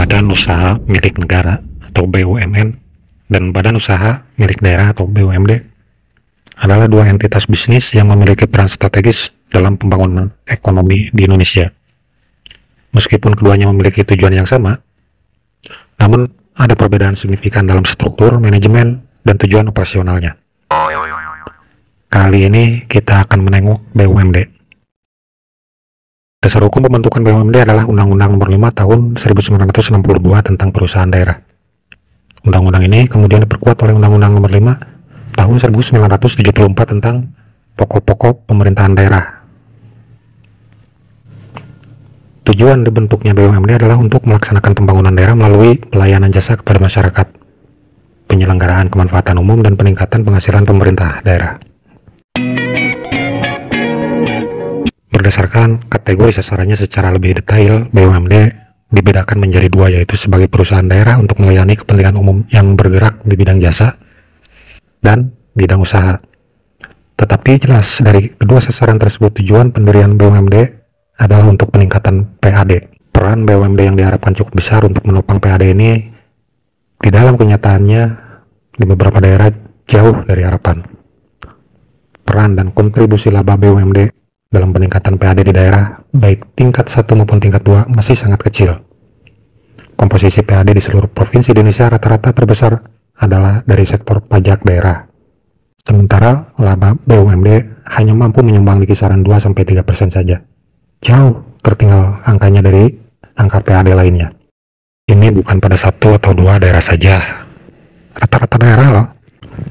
Badan Usaha Milik Negara atau BUMN dan Badan Usaha Milik Daerah atau BUMD adalah dua entitas bisnis yang memiliki peran strategis dalam pembangunan ekonomi di Indonesia. Meskipun keduanya memiliki tujuan yang sama, namun ada perbedaan signifikan dalam struktur, manajemen, dan tujuan operasionalnya. Kali ini kita akan menengok BUMD. Dasar hukum pembentukan BUMD adalah Undang-Undang Nomor 5 Tahun 1962 tentang Perusahaan Daerah. Undang-undang ini kemudian diperkuat oleh Undang-Undang Nomor 5 Tahun 1974 tentang Pokok-pokok Pemerintahan Daerah. Tujuan dibentuknya BUMD adalah untuk melaksanakan pembangunan daerah melalui pelayanan jasa kepada masyarakat, penyelenggaraan kemanfaatan umum, dan peningkatan penghasilan pemerintah daerah. Berdasarkan kategori sasarannya secara lebih detail, BUMD dibedakan menjadi dua, yaitu sebagai perusahaan daerah untuk melayani kepentingan umum yang bergerak di bidang jasa dan bidang usaha. Tetapi jelas dari kedua sasaran tersebut tujuan pendirian BUMD adalah untuk peningkatan PAD. Peran BUMD yang diharapkan cukup besar untuk menopang PAD ini di dalam kenyataannya di beberapa daerah jauh dari harapan. Peran dan kontribusi laba BUMD dalam peningkatan PAD di daerah, baik tingkat 1 maupun tingkat 2, masih sangat kecil. Komposisi PAD di seluruh provinsi di Indonesia rata-rata terbesar adalah dari sektor pajak daerah. Sementara laba BUMD hanya mampu menyumbang di kisaran 2-3% saja. Jauh tertinggal angkanya dari angka PAD lainnya. Ini bukan pada satu atau dua daerah saja. Rata-rata daerah loh.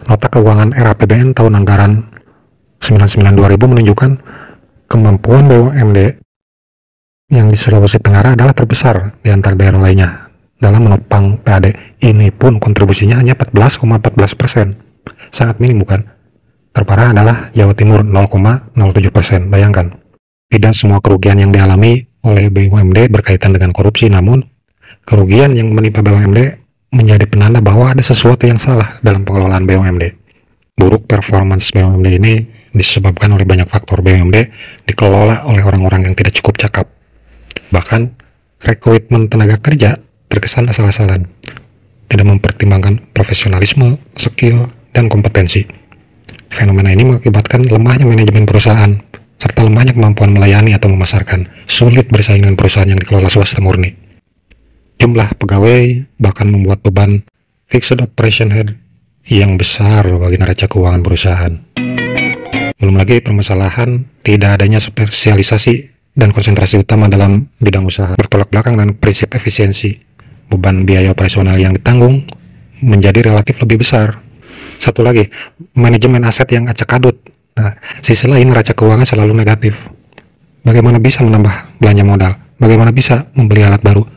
Nota keuangan RAPBN tahun anggaran 99-2000 menunjukkan kemampuan BUMD yang di Sulawesi Tenggara adalah terbesar di antara daerah lainnya dalam menopang PAD. Ini pun kontribusinya hanya 14,14%. Sangat minim bukan? Terparah adalah Jawa Timur 0,07%. Bayangkan, tidak semua kerugian yang dialami oleh BUMD berkaitan dengan korupsi, namun kerugian yang menimpa BUMD menjadi penanda bahwa ada sesuatu yang salah dalam pengelolaan BUMD. Buruk performance BUMD ini disebabkan oleh banyak faktor. BUMD dikelola oleh orang-orang yang tidak cukup cakap. Bahkan rekrutmen tenaga kerja terkesan asal-asalan, tidak mempertimbangkan profesionalisme, skill, dan kompetensi. Fenomena ini mengakibatkan lemahnya manajemen perusahaan, serta lemahnya kemampuan melayani atau memasarkan, sulit bersaing dengan perusahaan yang dikelola swasta murni. Jumlah pegawai bahkan membuat beban fixed operation head yang besar bagi neraca keuangan perusahaan. Belum lagi permasalahan tidak adanya spesialisasi dan konsentrasi utama dalam bidang usaha, bertolak belakang dengan prinsip efisiensi. Beban biaya operasional yang ditanggung menjadi relatif lebih besar. Satu lagi, manajemen aset yang acak adut. Nah, sisi lain neraca keuangan selalu negatif. Bagaimana bisa menambah belanja modal? Bagaimana bisa membeli alat baru?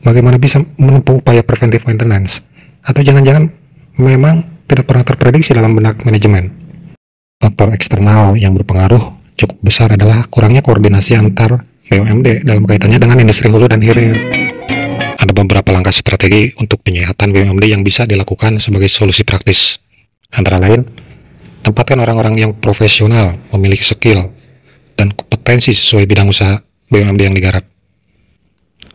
Bagaimana bisa menempuh upaya preventive maintenance? Atau jangan-jangan memang tidak pernah terprediksi dalam benak manajemen? Faktor eksternal yang berpengaruh cukup besar adalah kurangnya koordinasi antar BUMD dalam kaitannya dengan industri hulu dan hilir. Ada beberapa langkah strategi untuk penyehatan BUMD yang bisa dilakukan sebagai solusi praktis. Antara lain, tempatkan orang-orang yang profesional, memiliki skill, dan kompetensi sesuai bidang usaha BUMD yang digarap.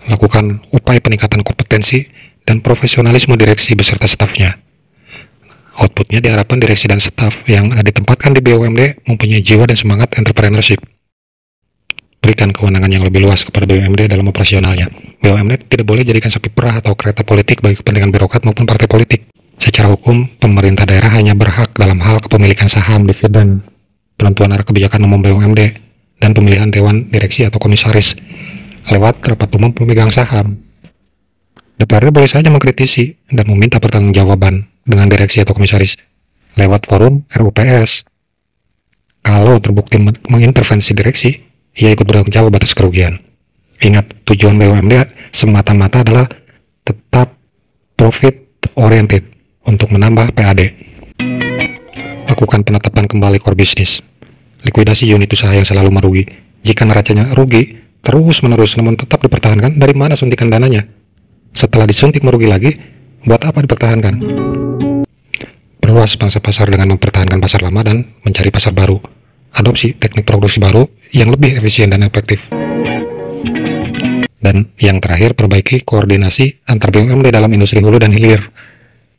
Lakukan upaya peningkatan kompetensi dan profesionalisme direksi beserta stafnya. Outputnya diharapkan direksi dan staf yang ditempatkan di BUMD mempunyai jiwa dan semangat entrepreneurship. Berikan kewenangan yang lebih luas kepada BUMD dalam operasionalnya. BUMD tidak boleh jadikan sapi perah atau kereta politik bagi kepentingan birokrat maupun partai politik. Secara hukum, pemerintah daerah hanya berhak dalam hal kepemilikan saham, dividen, penentuan arah kebijakan umum BUMD, dan pemilihan dewan direksi atau komisaris lewat rapat umum pemegang saham. DPRD boleh saja mengkritisi dan meminta pertanggungjawaban dengan direksi atau komisaris lewat forum RUPS. Kalau terbukti mengintervensi direksi, ia ikut bertanggung jawab atas kerugian. Ingat, tujuan BUMD semata-mata adalah tetap profit oriented untuk menambah PAD. Lakukan penetapan kembali core business. Likuidasi unit usaha yang selalu merugi. Jika neracanya rugi terus-menerus namun tetap dipertahankan, dari mana suntikan dananya? Setelah disuntik merugi lagi, buat apa dipertahankan? Perluas pangsa pasar dengan mempertahankan pasar lama dan mencari pasar baru. Adopsi teknik produksi baru yang lebih efisien dan efektif. Dan yang terakhir, perbaiki koordinasi antar BUMD dalam industri hulu dan hilir.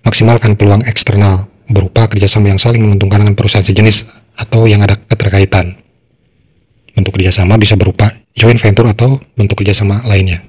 Maksimalkan peluang eksternal berupa kerjasama yang saling menguntungkan dengan perusahaan sejenis atau yang ada keterkaitan. Bentuk kerjasama bisa berupa joint venture atau bentuk kerjasama lainnya.